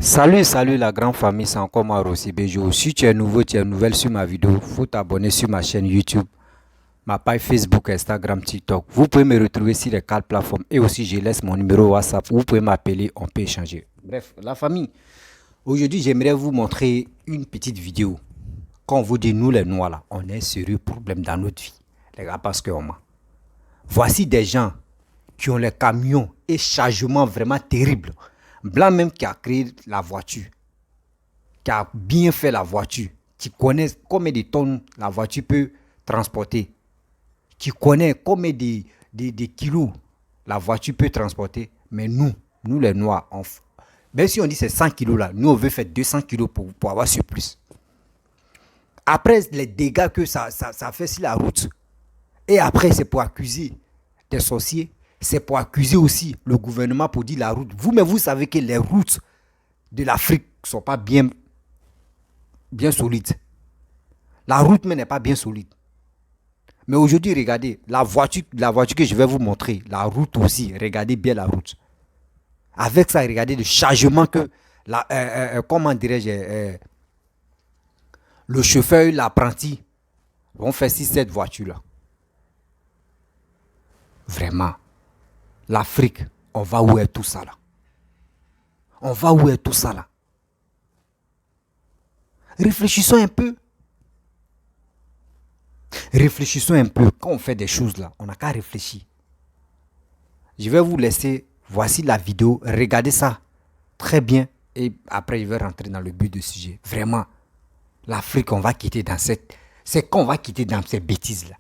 Salut la grande famille, c'est encore moi Rossi Bejo. Si tu es nouveau, tu es nouvelle sur ma vidéo, faut t'abonner sur ma chaîne YouTube, ma page Facebook, Instagram, TikTok. Vous pouvez me retrouver sur les quatre plateformes et aussi je laisse mon numéro WhatsApp. Vous pouvez m'appeler, on peut échanger. Bref, la famille, aujourd'hui j'aimerais vous montrer une petite vidéo. Quand on vous dit nous les noirs là, on a un sérieux problème dans notre vie. Les gars, parce que voici des gens qui ont les camions et chargements vraiment terribles. Blanc même qui a créé la voiture, qui a bien fait la voiture, qui connaît combien de tonnes la voiture peut transporter, qui connaît combien de kilos la voiture peut transporter. Mais nous les noirs, même si on dit c'est 100 kilos là, nous on veut faire 200 kilos pour avoir surplus. Après les dégâts que ça fait sur la route, et après c'est pour accuser des sorciers, c'est pour accuser aussi le gouvernement pour dire la route. Vous-même, vous savez que les routes de l'Afrique ne sont pas bien solides. La route même n'est pas bien solide. Mais aujourd'hui, regardez, la voiture que je vais vous montrer, la route aussi, regardez bien la route. Avec ça, regardez le chargement que, comment dirais-je, le chauffeur et l'apprenti vont faire sur cette voiture-là. Vraiment. L'Afrique, on va où est tout ça là? On va où est tout ça là? Réfléchissons un peu. Réfléchissons un peu. Quand on fait des choses là, on n'a qu'à réfléchir. Je vais vous laisser, voici la vidéo, regardez ça très bien et après je vais rentrer dans le but du sujet. Vraiment, l'Afrique, on va quitter dans c'est qu'on va quitter dans ces bêtises là.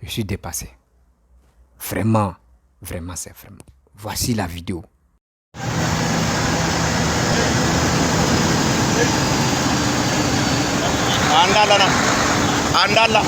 Je suis dépassé. Vraiment, c'est vraiment. Voici la vidéo. Andala.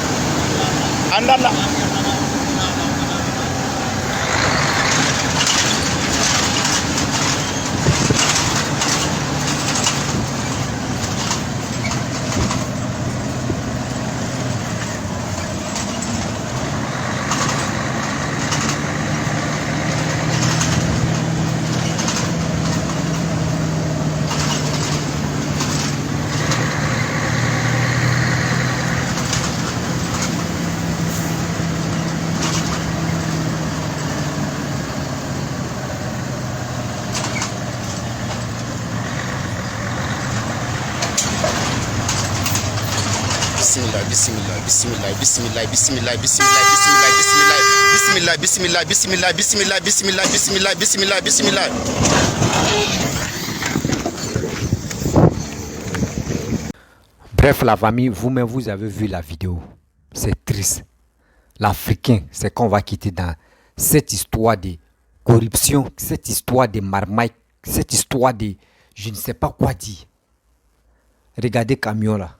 Bismillah. Bref, la famille, vous-même, vous avez vu la vidéo. C'est triste. L'Africain, c'est qu'on va quitter dans cette histoire de corruption, cette histoire de marmaille, cette histoire de je ne sais pas quoi dire. Regardez camion là.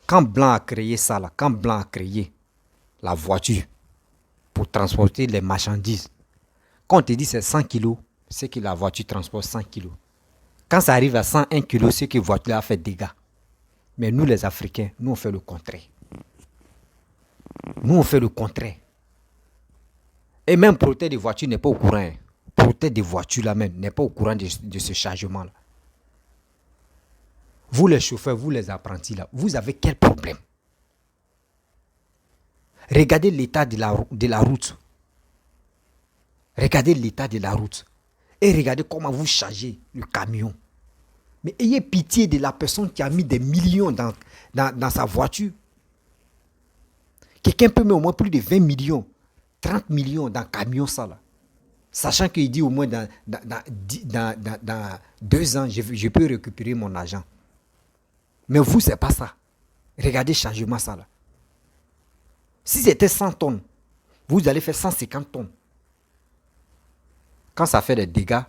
Quand Blanc a créé ça là, quand Blanc a créé la voiture pour transporter les marchandises, quand on te dit c'est 100 kilos, c'est que la voiture transporte 100 kilos. Quand ça arrive à 101 kilos, c'est que la voiture a fait dégâts. Mais nous les Africains, nous on fait le contraire. Nous on fait le contraire. Et même propriétaire de voiture n'est pas au courant. Propriétaire de voiture là même n'est pas au courant de ce chargement là. Vous les chauffeurs, vous les apprentis là, vous avez quel problème? Regardez l'état de la route. Regardez l'état de la route. Et regardez comment vous chargez le camion. Mais ayez pitié de la personne qui a mis des millions dans sa voiture. Quelqu'un peut mettre au moins plus de 20 millions, 30 millions dans le camion ça là. Sachant qu'il dit au moins dans 2 ans, je peux récupérer mon argent. Mais vous, c'est pas ça. Regardez le changement ça là. Si c'était 100 tonnes, vous allez faire 150 tonnes. Quand ça fait des dégâts,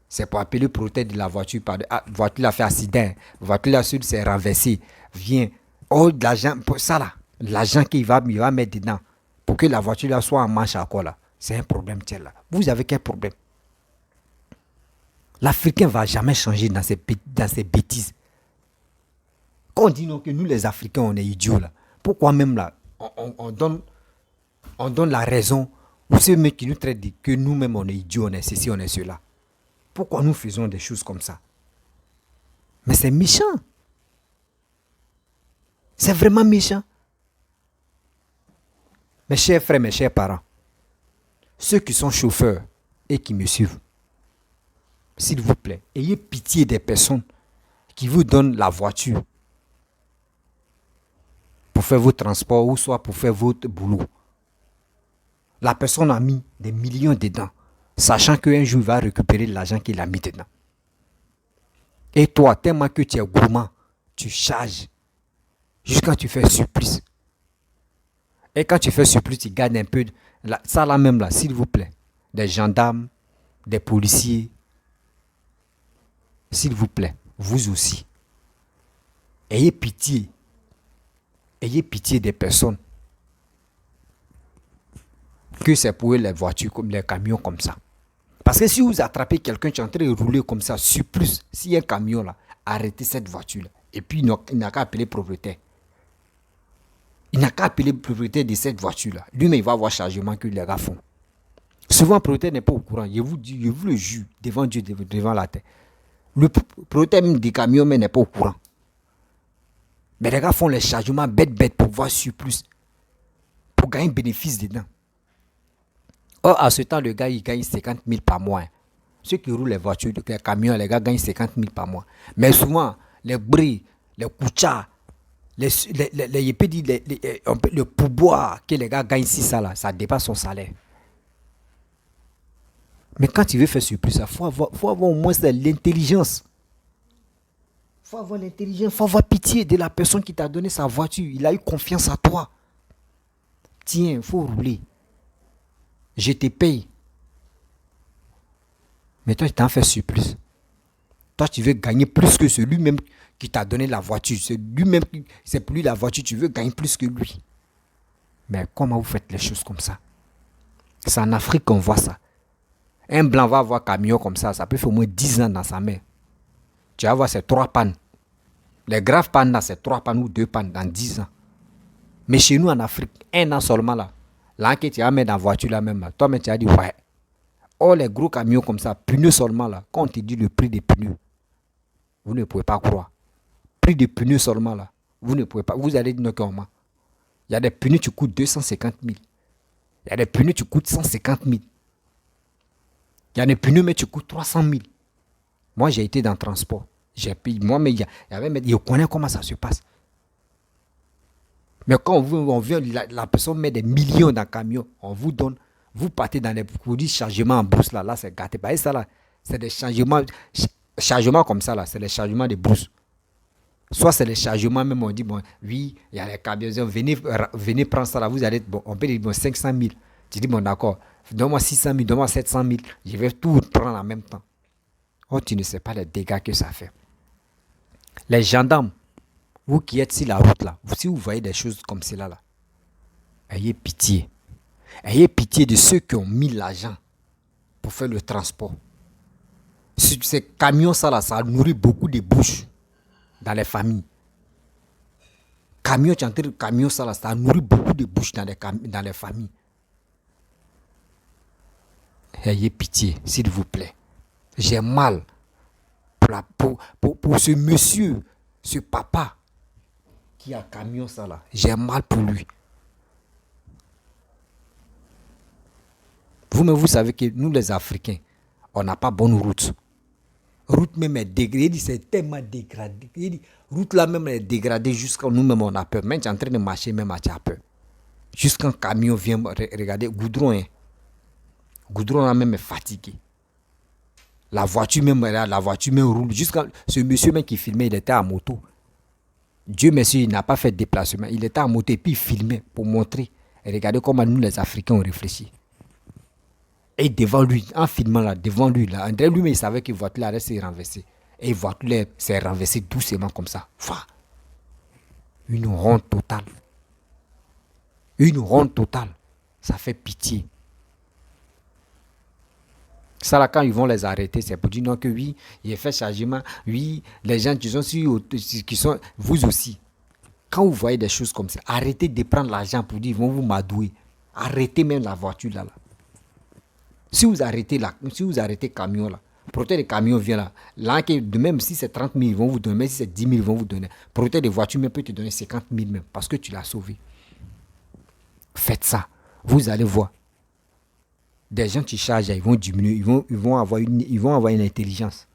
c'est pour appeler le propriétaire de la voiture. Voiture a fait accident. Voiture là s'est renversée. Viens. Oh, de l'argent. Pour ça là. L'argent qu'il va mettre dedans. Pour que la voiture là soit en marche encore là. C'est un problème tiens là. Vous avez quel problème? L'Africain ne va jamais changer dans ces bêtises. Quand on dit non, que nous les Africains on est idiots là. Pourquoi même là on donne la raison aux ceux qui nous traitent que nous-mêmes on est idiots, on est ceci, on est cela. Pourquoi nous faisons des choses comme ça? Mais c'est méchant. C'est vraiment méchant. Mes chers frères, mes chers parents, ceux qui sont chauffeurs et qui me suivent, s'il vous plaît, ayez pitié des personnes qui vous donnent la voiture pour faire vos transports ou soit pour faire votre boulot. La personne a mis des millions dedans, sachant qu'un jour il va récupérer l'argent qu'il a mis dedans. Et toi, tellement que tu es gourmand, tu charges jusqu'à tu fais surplus. Et quand tu fais surplus, tu gardes un peu. Ça là même là, s'il vous plaît, des gendarmes, des policiers, s'il vous plaît, vous aussi, ayez pitié des personnes que c'est pour eux les voitures, comme les camions comme ça. Parce que si vous attrapez quelqu'un qui est en train de rouler comme ça, surplus, s'il y a un camion là, arrêtez cette voiture-là. Et puis il n'a qu'à appeler le propriétaire. Il n'a qu'à appeler le propriétaire de cette voiture-là. Lui-même, il va voir le chargement que les gars font. Souvent, le propriétaire n'est pas au courant. Je vous dis, je vous le jure, devant Dieu, devant la terre. Le propriétaire même des camions mais n'est pas au courant. Mais les gars font les chargements bêtes pour voir surplus. Pour gagner bénéfice dedans. Or, à ce temps, le gars, il gagne 50 000 par mois. Ceux qui roulent les voitures, les camions, les gars gagnent 50 000 par mois. Mais souvent, les bris, les kouchas, le pourboire que les gars gagnent ici, ça dépasse son salaire. Mais quand tu veux faire surplus, il faut avoir au moins de l'intelligence. Il faut avoir l'intelligence, il faut avoir pitié de la personne qui t'a donné sa voiture. Il a eu confiance en toi. Tiens, il faut rouler. Je te paye. Mais toi, tu t'en fais surplus. Toi, tu veux gagner plus que celui-même qui t'a donné la voiture. C'est pour lui la voiture, tu veux gagner plus que lui. Mais comment vous faites les choses comme ça? C'est en Afrique qu'on voit ça. Un blanc va avoir un camion comme ça peut faire au moins 10 ans dans sa main. Tu vas voir ces 3 pannes. Les graves pannes là, c'est 3 pannes ou 2 pannes dans 10 ans. Mais chez nous en Afrique, 1 an seulement là. Là que tu vas mettre dans la voiture là même là. Toi-même tu as dit ouais. Oh les gros camions comme ça, pneus seulement là. Quand on te dit le prix des pneus, vous ne pouvez pas croire. Prix des pneus seulement là. Vous ne pouvez pas. Vous allez dire comment. Il y a des pneus qui coûtent 250 000. Il y a des pneus qui coûtent 150 000. Il y a des pneus mais qui coûtent 300 000. Moi j'ai été dans le transport. J'ai payé. Moi mais je connais comment ça se passe. Mais quand on vient, la personne met des millions dans le camion, on vous donne, vous partez dans les produits chargement en bourse là c'est gâté. Bah, ça là, c'est des chargements comme ça là, c'est les chargements de bourse. Soit c'est les chargements même, on dit bon, oui, il y a les camions, venez prendre ça là, vous allez, bon, on peut dire bon, 500 000. Tu dis bon d'accord, donne-moi 600 000, donne-moi 700 000, je vais tout prendre en même temps. Oh, tu ne sais pas les dégâts que ça fait. Les gendarmes, vous qui êtes sur la route là, si vous voyez des choses comme cela là, ayez pitié. Ayez pitié de ceux qui ont mis l'argent pour faire le transport. Ces camions ça nourrit beaucoup de bouches dans les familles. Camion ça nourrit beaucoup de bouches dans les familles. Ayez pitié, s'il vous plaît. J'ai mal pour ce monsieur, ce papa qui a camion ça là. J'ai mal pour lui. Vous-même, vous savez que nous les Africains, on n'a pas bonne route. Route même est dégradée, c'est tellement dégradé. Route là même est dégradée jusqu'à nous-mêmes on a peur. Même tu es en train de marcher, même tu as peur. Jusqu'à un camion vient regarder, goudron. Hein. Goudron là même est fatigué. La voiture même roule. Jusqu'à ce monsieur même qui filmait, il était à moto. Dieu merci, il n'a pas fait de déplacement. Il était à moto et puis il filmait pour montrer. Et regardez comment nous les Africains on réfléchit. Et devant lui, en filmant là, devant lui, là, André lui-même il savait que la voiture allait se renverser. Et la voiture s'est renversée doucement comme ça. Une honte totale. Une honte totale. Ça fait pitié. Ça là, quand ils vont les arrêter, c'est pour dire non que oui, il a fait chargement. Oui, les gens qui sont, vous aussi. Quand vous voyez des choses comme ça, arrêtez de prendre l'argent pour dire ils vont vous m'adouer. Arrêtez même la voiture là. Si vous arrêtez le camion là, Propriétaire de camion vient là. Là, même si c'est 30 000, ils vont vous donner. Même si c'est 10 000, ils vont vous donner. Propriétaire de voiture même peut te donner 50 000 même. Parce que tu l'as sauvé. Faites ça. Vous allez voir. Des gens qui chargent, ils vont diminuer. Ils vont avoir une intelligence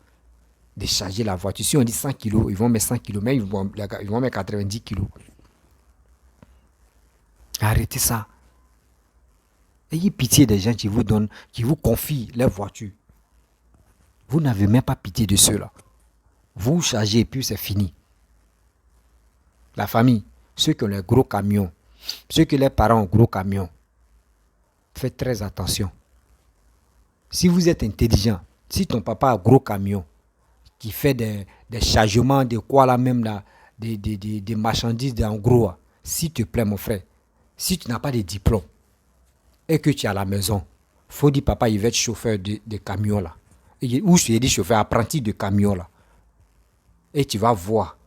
de charger la voiture. Si on dit 100 kilos, ils vont mettre 100 kilos. Mais ils vont mettre 90 kilos. Arrêtez ça. Ayez pitié des gens qui vous donnent, qui vous confient leur voiture. Vous n'avez même pas pitié de ceux-là. Vous chargez et puis c'est fini. La famille, ceux qui ont les gros camions, ceux qui les parents ont gros camions, faites très attention. Si vous êtes intelligent, si ton papa a un gros camion, qui fait des chargements de quoi là même là, des marchandises en gros, s'il te plaît mon frère, si tu n'as pas de diplôme et que tu es à la maison, faut dire papa il va être chauffeur de camion là. Ou je te dis chauffeur apprenti de camion là. Et tu vas voir.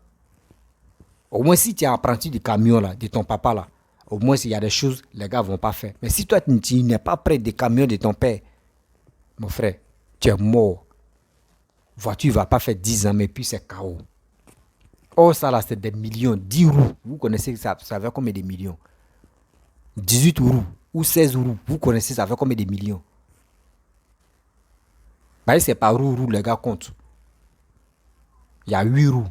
Au moins si tu es apprenti de camion là, de ton papa là, au moins s'il y a des choses, les gars ne vont pas faire. Mais si toi tu n'es pas près des camions de ton père, mon frère, tu es mort. Voiture ne va pas faire 10 ans, mais puis c'est KO. Oh, ça là, c'est des millions. 10 roues, vous connaissez ça fait combien de millions? 18 roues ou 16 roues, vous connaissez ça fait combien de millions? Bah, c'est par roue, les gars comptent. Il y a 8 roues.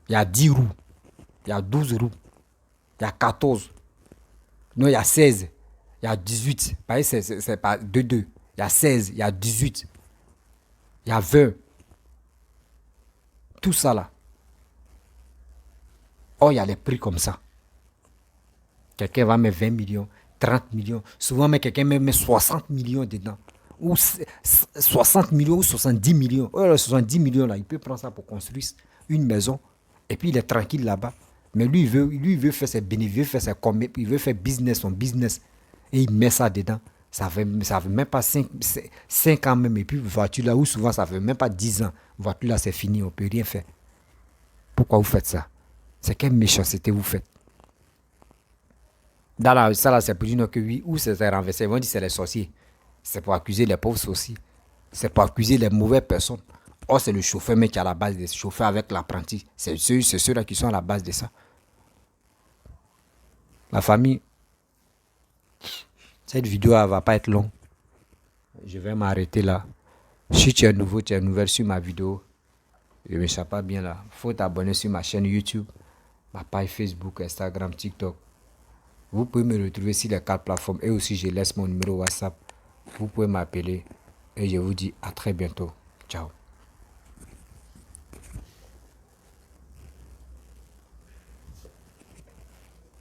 Il y a 10 roues. Il y a 12 roues. Il y a 14. Non, il y a 16. Il y a 18. Bah, c'est pas 2. Il y a 16. Il y a 18. Il y a 20. Tout ça là. Oh, il y a les prix comme ça. Quelqu'un va mettre 20 millions, 30 millions. Souvent, quelqu'un met 60 millions dedans. Ou 60 millions ou 70 millions. Oh, 70 millions là, il peut prendre ça pour construire une maison. Et puis il est tranquille là-bas. Mais lui, il veut faire ses bénéfices, il veut faire son business. Et il met ça dedans. Ça fait même pas 5 ans même. Et puis voiture là, où souvent ça fait même pas 10 ans. Voiture là, c'est fini, on ne peut rien faire. Pourquoi vous faites ça? C'est quelle méchanceté vous faites? Ça là, c'est pour dire que oui, ou c'est renversé. Ils vont dire que c'est les sorciers. C'est pour accuser les pauvres sorciers. C'est pour accuser les mauvaises personnes. Oh, c'est le chauffeur, mais qui est à la base des chauffeurs avec l'apprenti. C'est ceux-là qui sont à la base de ça. La famille, cette vidéo ne va pas être longue. Je vais m'arrêter là. Si tu es nouveau, tu es nouvelle sur ma vidéo, je ne me sens pas bien là. Il faut t'abonner sur ma chaîne YouTube, ma page Facebook, Instagram, TikTok. Vous pouvez me retrouver sur les 4 plateformes et aussi je laisse mon numéro WhatsApp. Vous pouvez m'appeler et je vous dis à très bientôt. Ciao.